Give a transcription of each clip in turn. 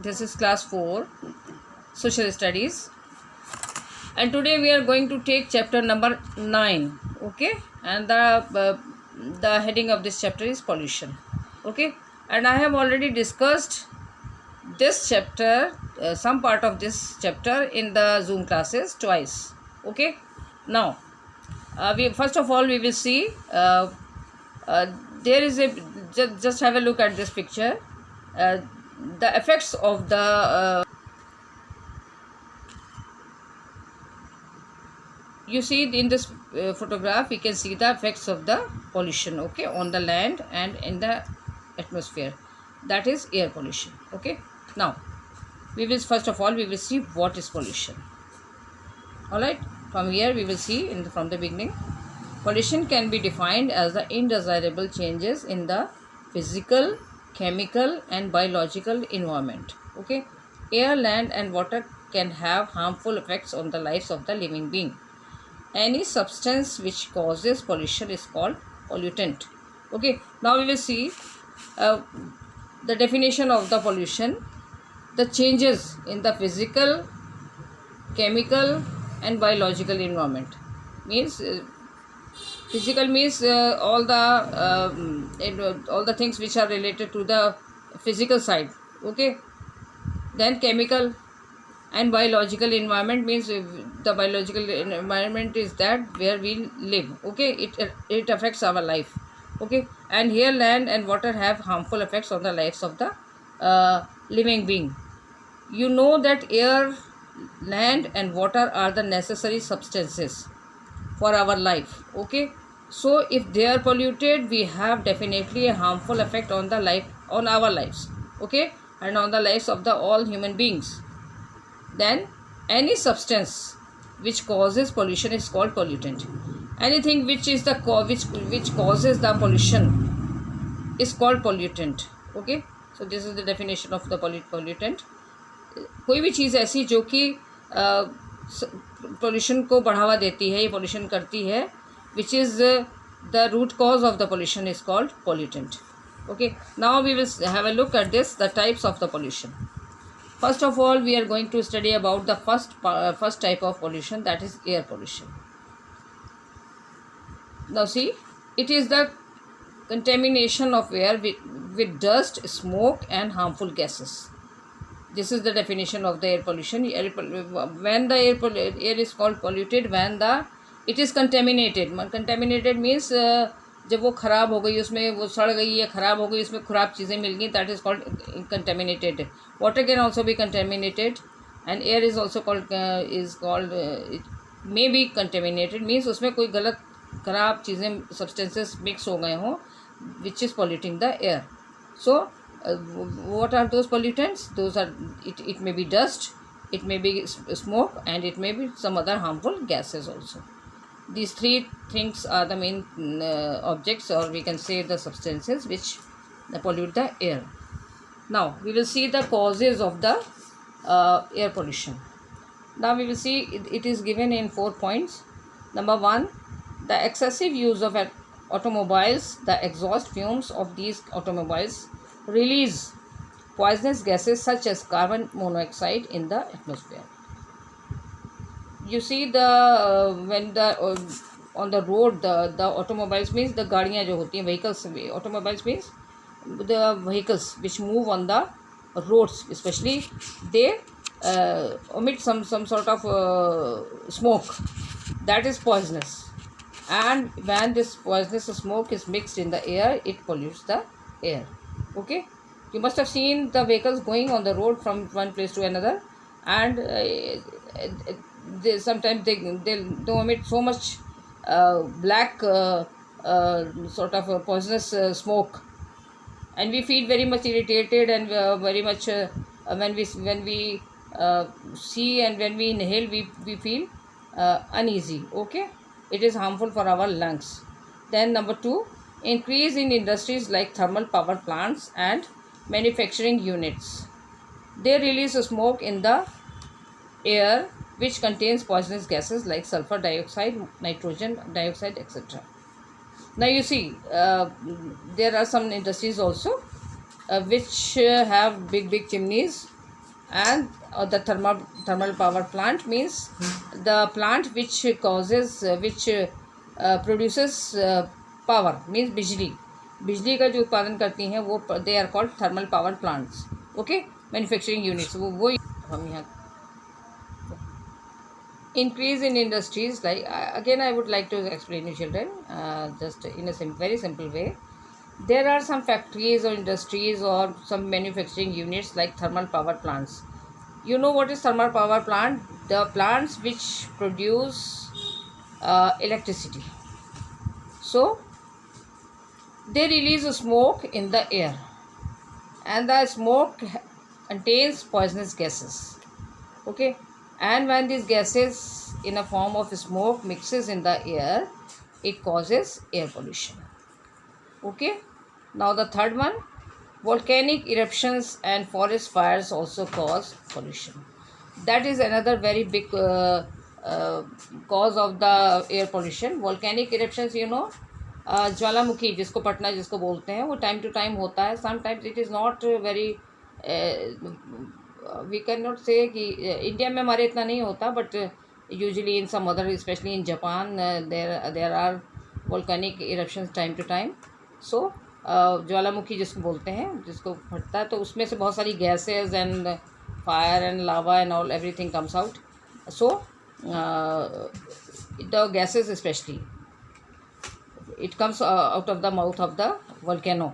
This is class 4 social studies, and today we are going to take chapter number 9. Okay, and the heading of this chapter is pollution. Okay, and I have already discussed this chapter, some part of this chapter in the Zoom classes twice. Okay, now we first of all we will see there is a just have a look at this picture. The effects of the you see in this photograph we can see the effects of the pollution, okay, on the land and in the atmosphere, that is air pollution. Okay, now we will first of all we will see what is pollution. All right, from here we will see from the beginning. Pollution can be defined as the undesirable changes in the physical, chemical and biological environment. Okay, air, land and water can have harmful effects on the lives of the living being. Any substance which causes pollution is called pollutant. Okay, now we will see the definition of the pollution. The changes in the physical, chemical and biological environment means physical means all the things which are related to the physical side. Okay, then chemical and biological environment means the biological environment is that where we live. Okay, it affects our life. Okay, and here land and water have harmful effects on the lives of the living being. You know that air, land and water are the necessary substances for our life. Okay, so if they are polluted, we have definitely a harmful effect on the life, on our lives. Okay, and on the lives of the all human beings. Then any substance which causes pollution is called pollutant. Anything which is the which causes the pollution is called pollutant. Okay, so this is the definition of the pollutant. कोई भी चीज़ ऐसी जो कि pollution को बढ़ावा देती है, ये पोल्यूशन करती है, which is the root cause of the pollution is called pollutant. Okay, now we will have a look at this, the types of the pollution. First of all, we are going to study about the first type of pollution, that is air pollution. Now see, it is the contamination of air with dust, smoke and harmful gases. This is the definition of the air pollution. When the air is called polluted, when it is contaminated. Contaminated means जब वो ख़राब हो गई, उसमें वो सड़ गई या ख़राब हो गई, उसमें ख़राब चीज़ें मिल गई, that is called contaminated. Water can also be contaminated and air is also called it may be contaminated means उसमें कोई गलत ख़राब चीज़ें substances mix हो गए हों, which is polluting the air. So what are those pollutants? Those are it may be dust, it may be smoke and it may be some other harmful gases also. These three things are the main objects, or we can say the substances which pollute the air. Now we will see the causes of the air pollution. Now we will see it is given in 4 points. Number 1, the excessive use of automobiles. The exhaust fumes of these automobiles release poisonous gases such as carbon monoxide in the atmosphere. You see the when the on the road the automobiles means the गाड़ियाँ जो होती हैं, vehicles, automobiles means the vehicles which move on the roads, especially they emit some sort of smoke that is poisonous, and when this poisonous smoke is mixed in the air, it pollutes the air. Okay, you must have seen the vehicles going on the road from one place to another, and sometimes they emit so much black sort of poisonous smoke, and we feel very much irritated and very much when we see and when we inhale we feel uneasy. Okay, it is harmful for our lungs. Then number 2, increase in industries like thermal power plants and manufacturing units. They release smoke in the air which contains poisonous gases like sulfur dioxide, nitrogen dioxide, etc. Now you see there are some industries also which have big chimneys And the thermal power plant means the plant which causes which produces power, means बिजली का जो उत्पादन करती हैं वो they are called thermal power plants. Okay, manufacturing units वो हम यहाँ. Increase in industries, like again I would like to explain you children, just in a very simple way. There are some factories or industries or some manufacturing units like thermal power plants. You know what is thermal power plant? The plants which produce electricity. So they release smoke in the air, and the smoke contains poisonous gases. Okay, and when these gases in a form of smoke mixes in the air, it causes air pollution. Okay, now the third one, volcanic eruptions and forest fires also cause pollution. That is another very big cause of the air pollution. Volcanic eruptions, you know, ज्वालामुखी जिसको पटना जिसको बोलते हैं, वो time to time होता है. Sometimes it is not very, we can not say कि India में हमारे इतना नहीं होता, but usually in some other, especially in Japan, there are volcanic eruptions time to time. So ज्वालामुखी जिसको बोलते हैं, जिसको फटता है, तो उसमें से बहुत सारी gases and fire and lava and all everything comes out. So the gases specially it comes out of the mouth of the volcano.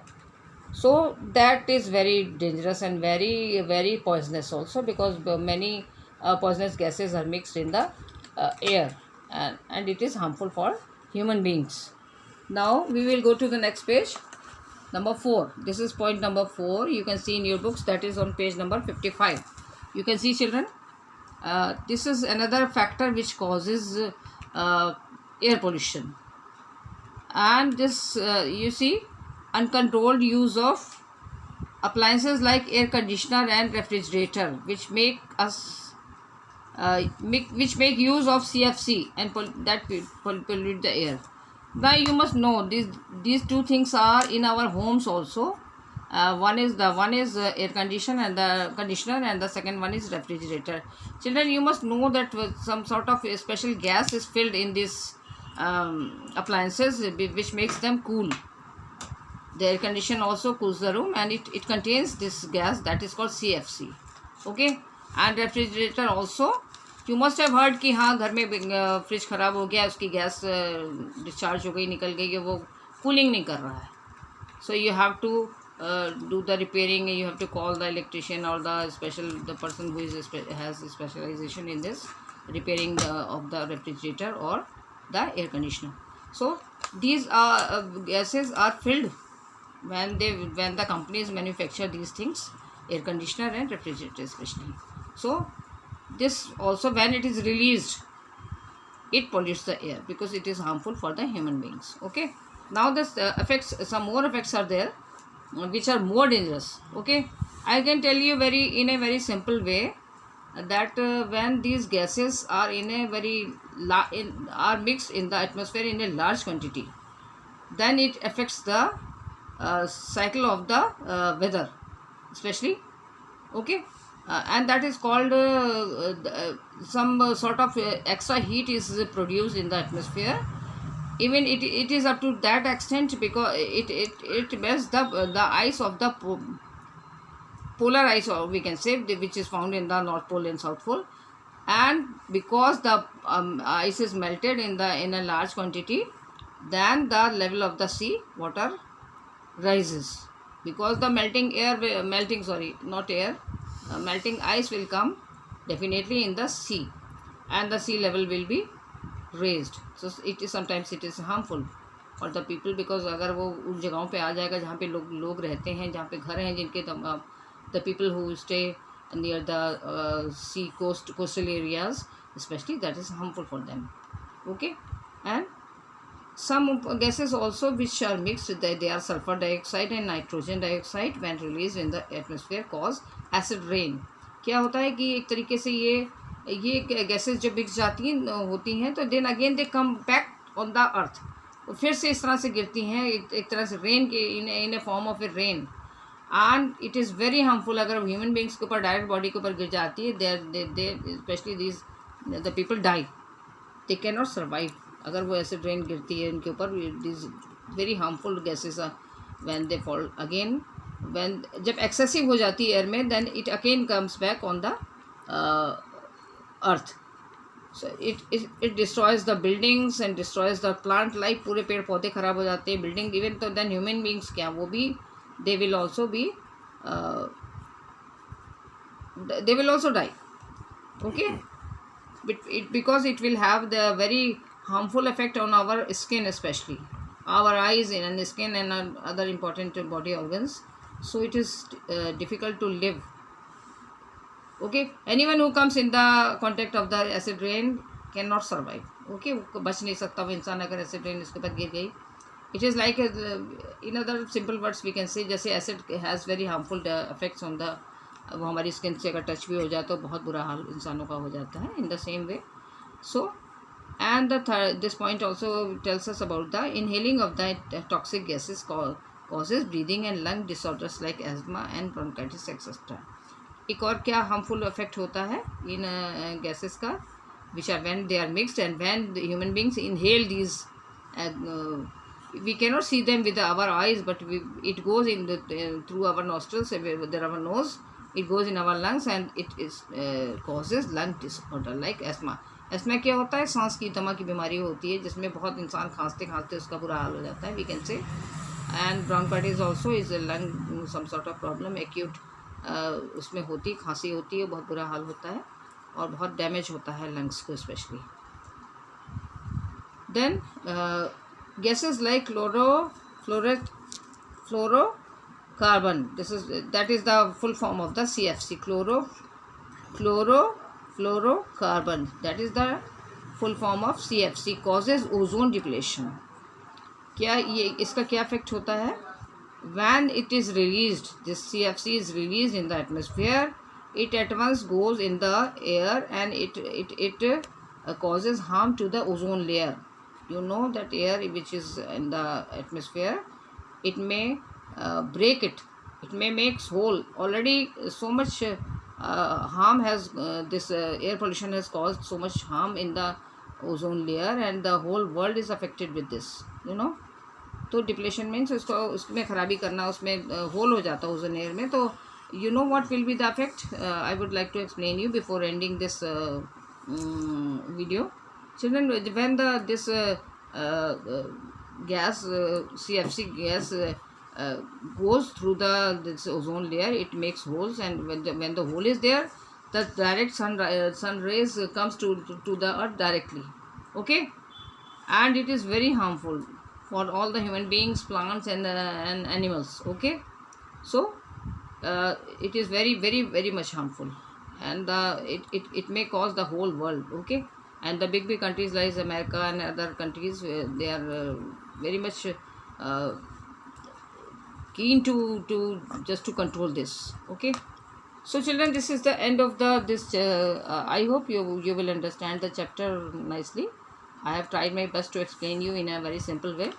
So that is very dangerous and very very poisonous also, because many poisonous gases are mixed in the air, and it is harmful for human beings. Now we will go to the next page, number 4. This is point number 4. You can see in your books, that is on page number 55. You can see children, this is another factor which causes air pollution. And this you see, uncontrolled use of appliances like air conditioner and refrigerator, which make us which make use of CFC and that pollute the air. Now you must know these two things are in our homes also. One is air conditioner and the second one is refrigerator. Children, you must know that some sort of a special gas is filled in this appliances, which makes them cool. The air conditioner also cools the room, and it contains this gas that is called CFC. Okay, and refrigerator also. You must have heard कि हाँ घर में fridge ख़राब हो गया, उसकी gas discharge हो गई, निकल गई, वो कूलिंग नहीं कर रहा है. So you have to do the repairing. You have to call the electrician or the person who has specialization in this repairing of the refrigerator or the air conditioner. So these gases are filled when the companies manufacture these things, air conditioner and refrigerator especially. So this also, when it is released, it pollutes the air because it is harmful for the human beings. Okay, now this effects, some more effects are there which are more dangerous. Okay, I can tell you in a very simple way that when these gases are are mixed in the atmosphere in a large quantity, then it affects the cycle of the weather especially. Okay, and that is called some sort of extra heat is produced in the atmosphere. Even it is up to that extent, because it melts the ice of the polar ice, or we can say, which is found in the North Pole and South Pole. And because the ice is melted in a large quantity, then the level of the sea water rises, because the melting ice will come definitely in the sea, and the sea level will be raised. So sometimes it is harmful for the people, because अगर वो उन जगहों पे आ जाएगा जहाँ पे लोग रहते हैं, जहाँ पे घर हैं जिनके, the people who stay near the coastal areas especially, that is harmful for them. Okay, and some gases also which are mixed, they are sulfur dioxide and nitrogen dioxide, when released in the atmosphere cause acid rain. क्या होता है कि एक तरीके से ये gases जब mix होती हैं, तो then again they come back on the earth, फिर से इस तरह से गिरती हैं, एक तरह से रेन के in a form of a rain. And it is very harmful. अगर ह्यूमन बींग्स के ऊपर डायरेक्ट बॉडी के ऊपर गिर जाती है, they especially these the people die, they can not survive. अगर वो एसिड रेन गिरती है उनके ऊपर, this very harmful gases when they fall again. When जब एक्सेसिव हो जाती है एयर में, then it again comes back on the earth. So it destroys the buildings and destroys the plant life. पूरे पेड़ पौधे खराब हो जाते हैं, बिल्डिंग इवन. तो देन ह्यूमन बींग्स क्या, वो भी they will also be they will also die. Okay, because it will have the very harmful effect on our skin, especially our eyes and skin and other important body organs. So it is difficult to live. Okay, anyone who comes in the contact of the acid rain cannot survive. Okay, वो बच नहीं सकता वो इंसान अगर acid rain इसके ऊपर गिर गई. It is like in other simple words we can say, जैसे acid has very harmful effects on the, वो हमारी स्किन से अगर टच भी हो जाए तो बहुत बुरा हाल इंसानों का हो जाता है. In the same way, so and this point also tells us about the inhaling of the toxic gases causes breathing and lung disorders like asthma and bronchitis etc. एक और क्या harmful effect होता है इन gases का, which are when they are mixed and when the human beings inhale these. We cannot see them with our eyes, but it goes in the through our nostrils, there our nose, it goes in our lungs and it is causes lung disorder like asthma. asthma क्या होता है, सांस की दमा की बीमारी होती है जिसमें बहुत इंसान खांसते खांसते उसका बुरा हाल हो जाता है, we can say. And bronchitis also is a lung some sort of problem, acute उसमें होती, खांसी होती है, बहुत बुरा हाल होता है और बहुत डैमेज होता है लंग्स को specially. Then gases like fluorocarbon, that is the full form of the CFC, chlorofluorocarbon, that is the full form of CFC, causes ozone depletion. क्या ये इसका क्या इफेक्ट होता है, when it is released, this CFC is released in the atmosphere, it at once goes in the air and it causes harm to the ozone layer. You know that air which is in the atmosphere, it may break it, it may make hole. Already so much harm has this air pollution has caused so much harm in the ozone layer and the whole world is affected with this, you know. तो depletion means उसको उसमें ख़राबी करना, उसमें whole हो जाता है ozone air में. तो you know what will be the effect. I would like to explain you before ending this video. Children, when this gas, CFC gas goes through this ozone layer, it makes holes, and when the hole is there, the direct sun rays comes to the earth directly. Okay, and it is very harmful for all the human beings, plants and animals. Okay, so it is very very very much harmful, and it may cause the whole world. Okay, and the big countries like America and other countries, they are very much keen to just to control this. Okay, so children, this is the end of this I hope you will understand the chapter nicely. I have tried my best to explain you in a very simple way,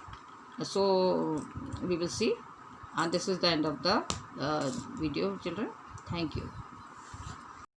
so we will see. And this is the end of the video, children. Thank you.